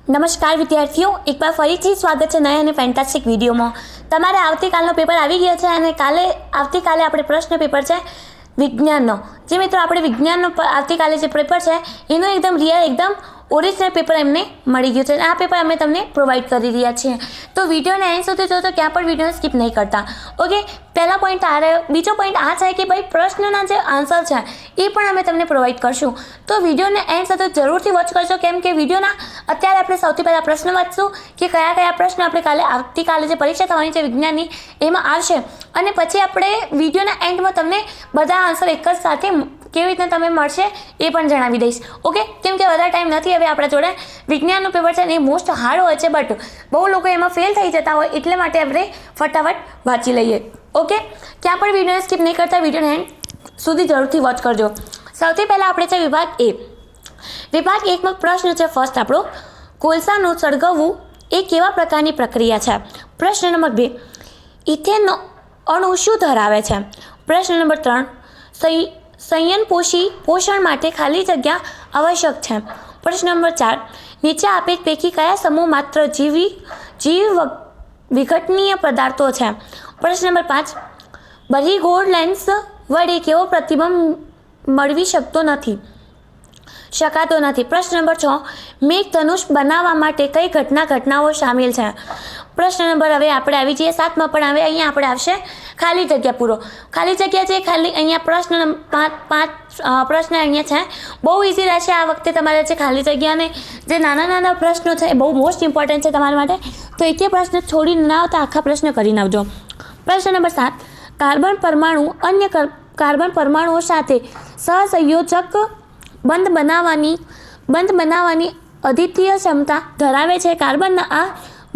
નમસ્કાર વિદ્યાર્થીઓ, એક બાર ફરીથી સ્વાગત છે નયા અને ફેન્ટાસ્ટિક વિડીયોમાં। તમારે આવતીકાલનો પેપર આવી ગયો છે અને આવતીકાલે આપણે પ્રશ્ન પેપર છે વિજ્ઞાનનો। જે મિત્રો આપણે વિજ્ઞાનનો આવતીકાલે જે પેપર છે એનું એકદમ રિયલ એકદમ ઓરિજિનલ પેપર એમને મળી ગયું છે। આ પેપર અમે તમને પ્રોવાઈડ કરી રહ્યા છીએ, તો વિડીયોને એન્ડ સુધી જોતો ક્યાં પણ વિડીયોને સ્કીપ નહીં કરતા। ઓકે, પહેલા પોઈન્ટ આ રહ્યો। બીજો પોઈન્ટ આ છે કે ભાઈ પ્રશ્નના જે આન્સર છે એ પણ અમે તમને પ્રોવાઈડ કરશું, તો વિડીયોને એન્ડ સુધી જરૂરથી વોચ કરજો, કેમ કે વિડીયોના અત્યારે આપણે સૌથી પહેલાં પ્રશ્ન વાંચશું કે કયા કયા પ્રશ્ન આપણે આવતીકાલે જે પરીક્ષા થવાની છે વિજ્ઞાનની એમાં આવશે, અને પછી આપણે વિડીયોના એન્ડમાં તમને બધા આન્સર એક જ સાથે કેવી રીતના તમે મળશે એ પણ જણાવી દઈશ। ઓકે, કેમ કે વધારે ટાઈમ નથી હવે આપણા જોડે। વિજ્ઞાનનું પેપર છે ને એ મોસ્ટ હાર્ડ હોય છે, બટ બહુ લોકો એમાં ફેલ થઈ જતા હોય, એટલે માટે આપણે ફટાફટ વાંચી લઈએ। ઓકે, ક્યાં પણ વિડીયોને સ્કીપ નહીં કરતા, વિડીયોને એન્ડ સુધી જરૂરથી વોચ કરજો। સૌથી પહેલાં આપણે છે વિભાગ એ। વિભાગ 1માં પ્રશ્ન છે ફર્સ્ટ આપણો, કોલસાનું સળગવવું એ કેવા પ્રકારની પ્રક્રિયા છે? પ્રશ્ન નંબર 2, ઇથેનનો અણુ શું ધરાવે છે? પ્રશ્ન નંબર 3, સંયનપોષી પોષણ માટે ખાલી જગ્યા આવશ્યક છે? પ્રશ્ન નંબર 4, નીચે આપેલ પૈકી કયા સમૂહ માત્ર જીવ વિઘટનીય પદાર્થો છે? પ્રશ્ન નંબર 5, બહિર્ગોળ લેન્સ વડે કેવો પ્રતિબંધ મળવી શકાતો નથી? પ્રશ્ન નંબર 6, મેઘધનુષ બનાવવા માટે કઈ ઘટનાઓ સામેલ છે? પ્રશ્ન નંબર હવે આપણે આવી જઈએ 7માં, પણ હવે અહીંયા આપણે આવશે ખાલી જગ્યા પૂરો। ખાલી જગ્યા છે ખાલી અહીંયા પ્રશ્ન 5 પ્રશ્ન અહીંયા છે, બહુ ઇઝી રહેશે આ વખતે તમારે છે ખાલી જગ્યાને જે નાના પ્રશ્નો છે એ બહુ મોસ્ટ ઇમ્પોર્ટન્ટ છે તમારા માટે, તો એક પ્રશ્ન છોડીને ના આવતા આખા પ્રશ્ન કરીને આવજો। પ્રશ્ન નંબર 7, કાર્બન પરમાણુ અન્ય કાર્બન પરમાણુઓ સાથે સહસંયોજક બંધ બનાવવાની અદ્વિતીય ક્ષમતા ધરાવે છે। કાર્બનના આ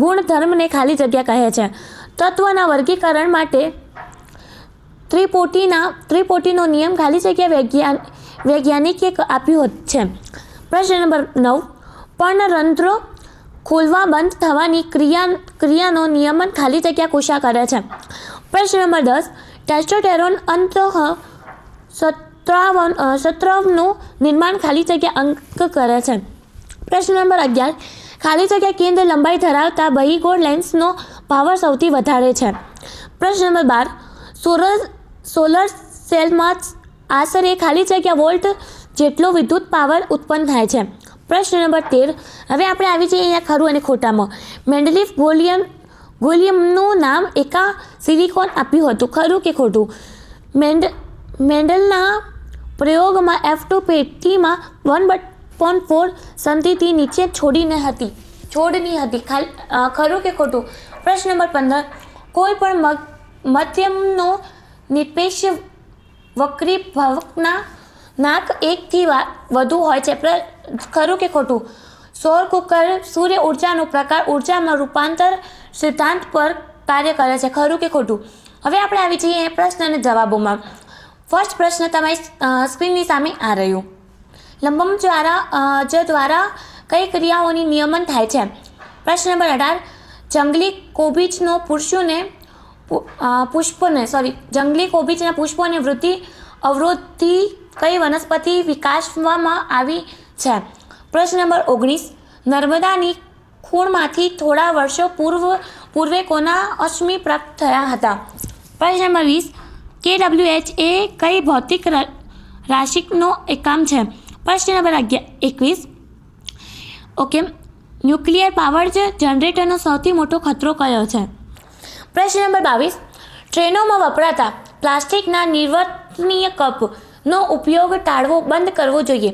ગુણધર્મને ખાલી જગ્યા કહે છે। તત્વના વર્ગીકરણ માટે ત્રિપોટીનો નિયમ ખાલી જગ્યા વૈજ્ઞાનિકે આપ્યું છે। પ્રશ્ન નંબર 9, પર્ણરંધ્રો ખોલવા બંધ થવાની ક્રિયાનો નિયમન ખાલી જગ્યા કોષા કરે છે? પ્રશ્ન નંબર 10, ટેસ્ટોસ્ટેરોન અંતઃસ્ત્રાવનું નિર્માણ ખાલી જગ્યા અંક કરે છે? પ્રશ્ન નંબર 11, ખાલી જગ્યા કેન્દ્ર લંબાઈ ધરાવતા બહિર્ગોળ લેન્સનો પાવર સૌથી વધારે છે? પ્રશ્ન નંબર 12, સોલર સેલમાં આશરે ખાલી જગ્યા વોલ્ટ જેટલો વિદ્યુત પાવર ઉત્પન્ન થાય છે? પ્રશ્ન નંબર 13, હવે આપણે આવી જઈએ અહીંયા ખરું અને ખોટામાં। મેન્ડલીફ ગોલિયમનું નામ એકા સિલિકોન આપ્યું હતું, ખરું કે ખોટું? મેન્ડલના પ્રયોગમાં F2 પેટીમાં 1/4 સંધિથી નીચે છોડની હતી, ખરું કે ખોટું? પ્રશ્ન નંબર 15, કોઈ પણ મધ્યમનો નિરપેક્ષ વક્રી ભાવકના નાક 1 થી વધુ હોય છે, ખરું કે ખોટું? સૌર કુકર સૂર્ય ઉર્જાનો પ્રકાર ઉર્જામાં રૂપાંતર સિદ્ધાંત પર કાર્ય કરે છે, ખરું કે ખોટું? હવે આપણે આવી જઈએ પ્રશ્ન અને જવાબોમાં। ફર્સ્ટ પ્રશ્ન તમારી સ્ક્રીનની સામે આ રહ્યું, લંબમ દ્વારા કઈ ક્રિયાઓની નિયમન થાય છે? પ્રશ્ન નંબર 18, જંગલી કોબીજના પુષ્પોને વૃદ્ધિ અવરોધી કઈ વનસ્પતિ વિકાસવામાં આવી છે? પ્રશ્ન નંબર 19, નર્મદાની ખૂણમાંથી થોડા વર્ષો પૂર્વે કોના અશ્મિ પ્રાપ્ત થયા હતા? પ્રશ્ન નંબર 20, KWH એ કઈ ભૌતિક રાશિનો એકમ છે? પ્રશ્ન નંબર 21, ઓકે, ન્યુક્લિયર પાવર જનરેટરનો સૌથી મોટો ખતરો કયો છે? પ્રશ્ન નંબર 22, ટ્રેનોમાં વપરાતા પ્લાસ્ટિકના નિર્વહનીય કપનો ઉપયોગ ટાળવો બંધ કરવો જોઈએ,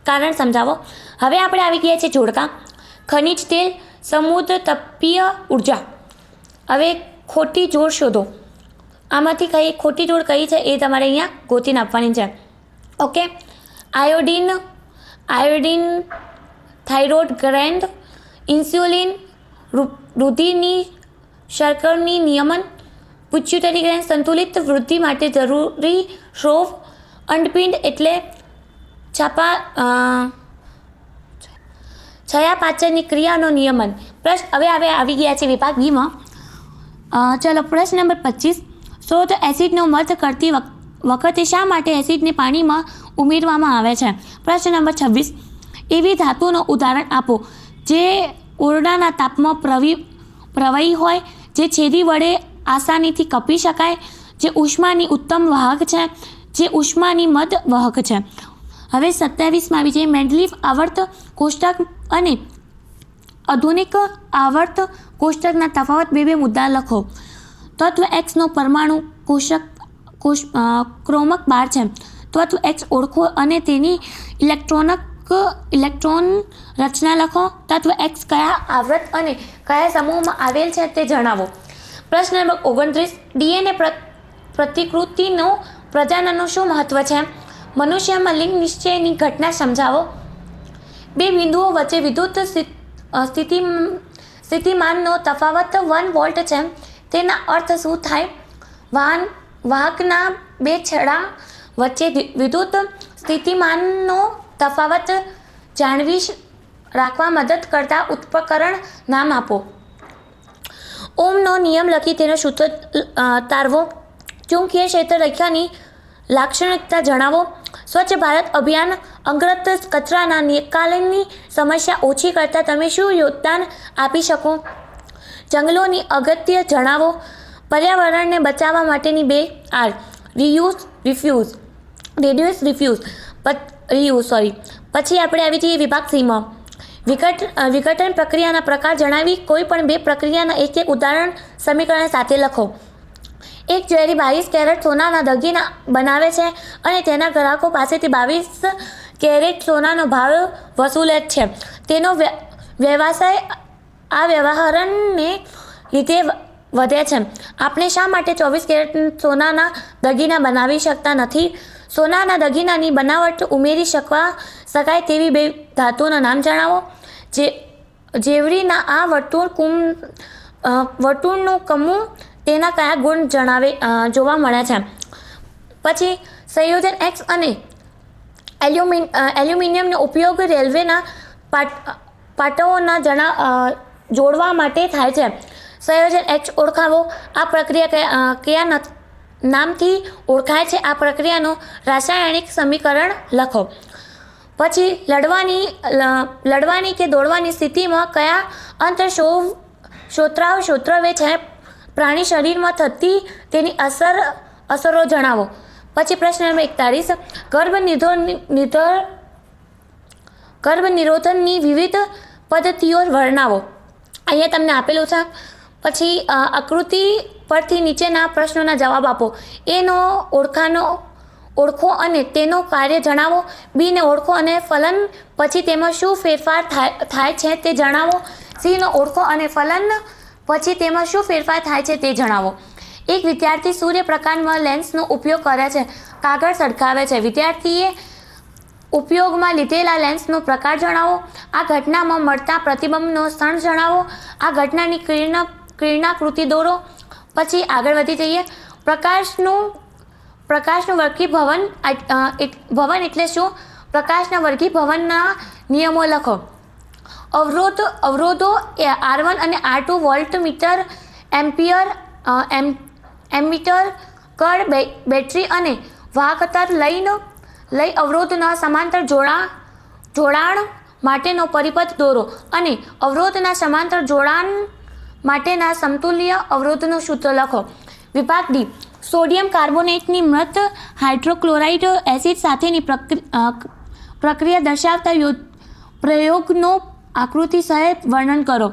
કારણ સમજાવો। હવે આપણે આવી ગયા છીએ જોડકા, ખનિજ તેલ, સમુદ્ર તપીય ઉર્જા। હવે ખોટી જોડ શોધો, આમાંથી કઈ ખોટી જોડ કઈ છે એ તમારે અહીંયા ગોતીને આપવાની છે। Okay, iodine thyroid gland, insulin રુધિરની શર્કરાની નિયમન, પિટ્યુટરી ગ્લેન્ડ સંતુલિત વૃદ્ધિ માટે જરૂરી સ્ત્રોત, અંડપિંડ એટલે ચયાપાચનની ક્રિયાનો નિયમન। હવે આવી ગયા છે વિભાગ બીમાં। ચલો, પ્રશ્ન નંબર 25, શોધ એસિડનો મર્જ કરતી વખતે શા માટે એસિડને પાણીમાં ઉમેરવામાં આવે છે? પ્રશ્ન નંબર 26, એવી ધાતુનું ઉદાહરણ આપો જે ઓરડાના તાપમાં પ્રવાહી હોય, જે છેદી વડે આસાનીથી કપી શકાય, જે ઉષ્માની ઉત્તમ વાહક છે, જે ઉષ્માની મદ વાહક છે. હવે 27માં આવી જાય મેન્ડલીફ આવર્ત કોષ્ટક અને આધુનિક આવર્ત કોષ્ટકના તફાવત. બે મુદ્દા લખો. તત્વ એક્સનો પરમાણુ ક્રમાંક 12 છે. તત્વ એક્સ ઓળખો અને તેની ઇલેક્ટ્રોન રચના લખો. તત્વ એક્સ કયા આવર્ત અને કયા સમૂહમાં આવેલ છે તે જણાવો. પ્રશ્ન નંબર 29. ડીએનએ પ્રતિકૃતિનો પ્રજનનનું શું મહત્વ છે? મનુષ્યમાં લિંગ નિશ્ચયની ઘટના સમજાવો. બે બિંદુઓ વચ્ચે વિદ્યુત સ્થિતિમાનનો તફાવત 1 વોલ્ટ છે. તેના અર્થ શું થાય? વાહકના બે છેડા વચ્ચે વિદ્યુત સ્થિતિમાનનો તફાવત જાળવી રાખવા મદદ કરતા ઉપકરણ નામ આપો. ઓમનો નિયમ લખી તેનો સૂત્ર તારવો. ચુંબકીય ક્ષેત્ર રેખાની લાક્ષણિકતા જણાવો. સ્વચ્છ ભારત અભિયાન અંતર્ગત કચરાના નિકાલની સમસ્યા ઓછી કરતા તમે શું યોગદાન આપી શકો? જંગલોની અગત્ય જણાવો. પર્યાવરણને બચાવવા માટેની 2 R. Reuse refuse. પછી આપણે આવી જઈએ વિભાગ સીમાં. વિઘટન પ્રક્રિયાના પ્રકાર જણાવી. કોઈ પણ 2 પ્રક્રિયાના એક ઉદાહરણ સમીકરણ સાથે લખો. એક ઝેરી 22 કેરેટ સોનાના દગીના બનાવે છે અને તેના ગ્રાહકો પાસેથી 22 કેરેટ સોનાનો ભાવ વસૂલે છે. તેનો વ્યવસાય આ વ્યવહારને લીધે વધે છે. આપણે શા માટે 24 કેરેટ સોનાના દગીના બનાવી શકતા નથી? સોનાના દગીનાની બનાવટ ઉમેરી શકાય તેવી 2 ધાતુઓના નામ જણાવો. જેવરીના આ વર્તુળનું કમું તેના કયા ગુણ જોવા મળે છે? પછી સંયોજન એક્સ અને એલ્યુમિનિયમનો ઉપયોગ રેલવેના પાટાઓના જોડવા માટે થાય છે. સંયોજન એક્સ ઓળખાવો. આ પ્રક્રિયા કયા નામથી ઓળખાય છે? આ પ્રક્રિયાનું રાસાયણિક સમીકરણ લખો. પછી લડવાની કે દોડવાની સ્થિતિમાં કયા અંતઃસ્ત્રાવ છે? પ્રાણી શરીરમાં થતી તેની અસરો જણાવો. પછી પ્રશ્ન નંબર 41. ગર્ભનિરોધનની વિવિધ પદ્ધતિઓ વર્ણવો. અહીંયા તમને આપેલું છે. પછી આકૃતિ પરથી નીચેના પ્રશ્નોના જવાબ આપો. એનો ઓળખો અને તેનો કાર્ય જણાવો. બીને ઓળખો અને ફલન પછી તેમાં શું ફેરફાર થાય છે તે જણાવો. સીનો ઓળખો અને ફલન પછી તેમાં શું ફેરફાર થાય છે તે જણાવો. એક વિદ્યાર્થી સૂર્યપ્રકાશમાં લેન્સનો ઉપયોગ કરે છે. કાગળ સળગાવે છે. વિદ્યાર્થીએ ઉપયોગમાં લીધેલા લેન્સનો પ્રકાર જણાવો. આ ઘટનામાં મળતા પ્રતિબંબનો સ્થળ જણાવો. આ ઘટનાની કિરણાકૃતિ દોરો. પછી આગળ વધી જઈએ. પ્રકાશનું વર્ગીભવન એટલે શું? પ્રકાશના વર્ગીભવનના નિયમો લખો. અવરોધો R1 અને R2 વોલ્ટમીટર એમીટર કળ બેટરી અને વાહકતર લઈ અવરોધના સમાંતર જોડાણ માટેનો પરિપથ દોરો અને અવરોધના સમાંતર જોડાણ માટેના સમતુલ્ય અવરોધનું સૂત્ર લખો. વિભાગ ડી. સોડિયમ કાર્બોનેટની મૃત હાઇડ્રોક્લોરાઇડ એસિડ સાથેની પ્રક્રિયા દર્શાવતા પ્રયોગનો આકૃતિ સહિત વર્ણન કરો.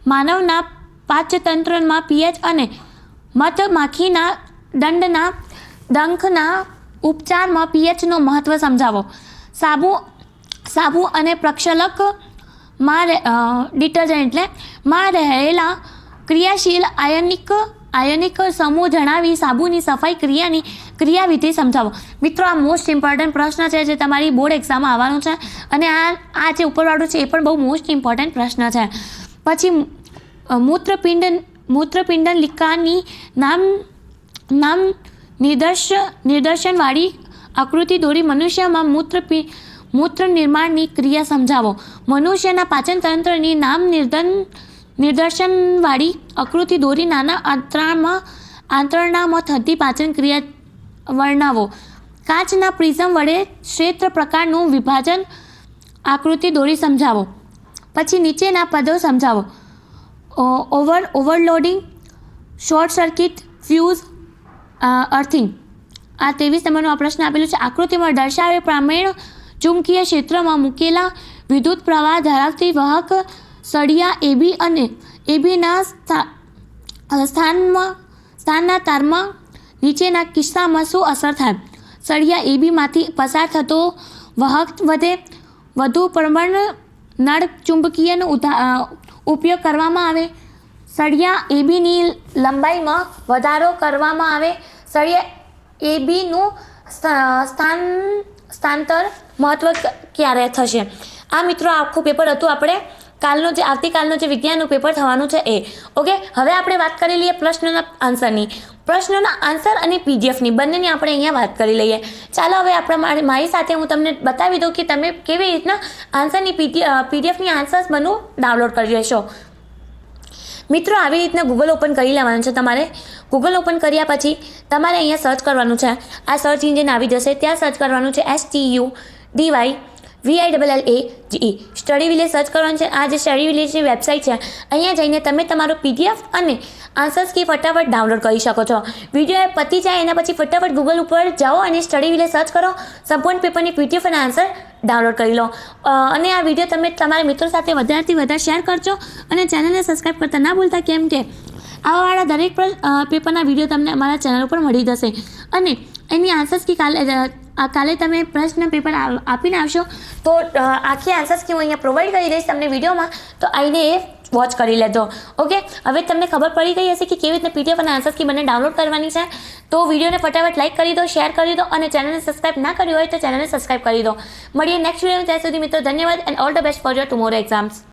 માનવના પાચનતંત્રમાં પીએચ અને મધમાખીના ડંખના ઉપચારમાં પીએચનો મહત્વ સમજાવો. સાબુ અને પ્રક્ષાલકમાં ડિટર્જન્ટ માં રહેલા ક્રિયાશીલ આયનિક સમૂહ જણાવી સાબુની સફાઈ ક્રિયાવિધિ સમજાવો. મિત્રો, આ મોસ્ટ ઇમ્પોર્ટન્ટ પ્રશ્ન છે જે તમારી બોર્ડ એક્ઝામમાં આવવાનું છે અને આ જે ઉપરવાળું છે એ પણ બહુ મોસ્ટ ઇમ્પોર્ટન્ટ પ્રશ્ન છે. પછી મૂત્રપિંડલિકાની નામ નિદર્શનવાળી આકૃતિ દોરી મનુષ્યમાં મૂત્ર નિર્માણની ક્રિયા સમજાવો. મનુષ્યના પાચનતંત્રની નામ નિદર્શનવાળી આકૃતિ દોરી નાના આંતરડામાં થતી પાચન ક્રિયા વર્ણવો. કાચના પ્રિઝમ વડે ક્ષેત્ર પ્રકારનું વિભાજન આકૃતિ દોરી સમજાવો. પછી નીચેના પદો સમજાવો. Overloading, short circuit, fuse, earthing. આ 23 નંબરનો આ પ્રશ્ન આપેલું છે. આકૃતિમાં દર્શાવેલ પ્રમાણે ચુંબકીય ક્ષેત્રમાં મૂકેલા વિદ્યુત પ્રવાહ ધરાવતી વાહક સળિયા એબી અને એબીના સ્થાનના તારમાં નીચેના કિસ્સામાં શું અસર થાય? સળિયા એબીમાંથી પસાર થતો વાહક વધુ પ્રમાણ નળ ચુંબકીયનો ઉપયોગ કરવામાં આવે. સળિયા એબીની લંબાઈમાં વધારો કરવામાં આવે. સળિયા એબીનું સ્થાનાંતર મહત્વ ક્યારે થશે? આ મિત્રો આખું પેપર હતું આપણે આવતીકાલનું જે વિજ્ઞાનનું પેપર થવાનું છે એ. ઓકે, હવે આપણે વાત કરી લઈએ પ્રશ્નના આન્સરની. પ્રશ્નોના આન્સર અને પીડીએફની બંનેની આપણે અહીંયા વાત કરી લઈએ. ચાલો હવે આપણે મારી સાથે હું તમને બતાવી દઉં કે તમે કેવી રીતના આન્સરની પીડીએફની આન્સર્સ બધું ડાઉનલોડ કરી લેશો. મિત્રો આવી રીતના ગૂગલ ઓપન કરી લેવાનું છે તમારે. ગૂગલ ઓપન કર્યા પછી તમારે અહીંયા સર્ચ કરવાનું છે. આ સર્ચ ઇન્જિન આવી જશે, ત્યાં સર્ચ કરવાનું છે STUDYVILLAGE સ્ટડી વિલેજ સર્ચ કરવાનું છે. આ જે સ્ટડી વિલેજની વેબસાઇટ છે અહીંયા જઈને તમે તમારો પીડીએફ અને આન્સર્સ કી ફટાફટ ડાઉનલોડ કરી શકો છો. વિડીયો પતી જાય એના પછી ફટાફટ ગૂગલ ઉપર જાઓ અને સ્ટડી વિલેજ સર્ચ કરો. સંપૂર્ણ પેપરની પીડીએફ અને આન્સર ડાઉનલોડ કરી લો. અને આ વિડીયો તમે તમારા મિત્રો સાથે વધારેથી વધારે શેર કરજો અને ચેનલને સબસ્ક્રાઈબ કરતા ના ભૂલતા, કેમ કે આવાવાળા દરેક પેપરના વિડીયો તમને અમારા ચેનલ ઉપર મળી જશે. અને એની આન્સર્સ કી કાલે તમે પ્રશ્ન પેપર આપીને આવશો તો આખી આન્સર્સ કી હું અહીંયા પ્રોવાઈડ કરી દઈશ તમને વિડીયોમાં, તો આવીને એ વોચ કરી લેજો. ઓકે, હવે તમને ખબર પડી ગઈ હશે કે કેવી રીતે પીડીએફ અને આન્સર્સ કી બંને ડાઉનલોડ કરવાની છે. તો વિડીયોને ફટાફટ લાઈક કરી દો, શેર કરી દો અને ચેનલને સબસ્ક્રાઈબ ના કર્યું હોય તો ચેનલને સબસ્ક્રાઈબ કરી દો. મળીએ નેક્સ્ટ વિડીયોમાં. ત્યાં સુધી મિત્રો ધન્યવાદ and all the best for your tomorrow exams.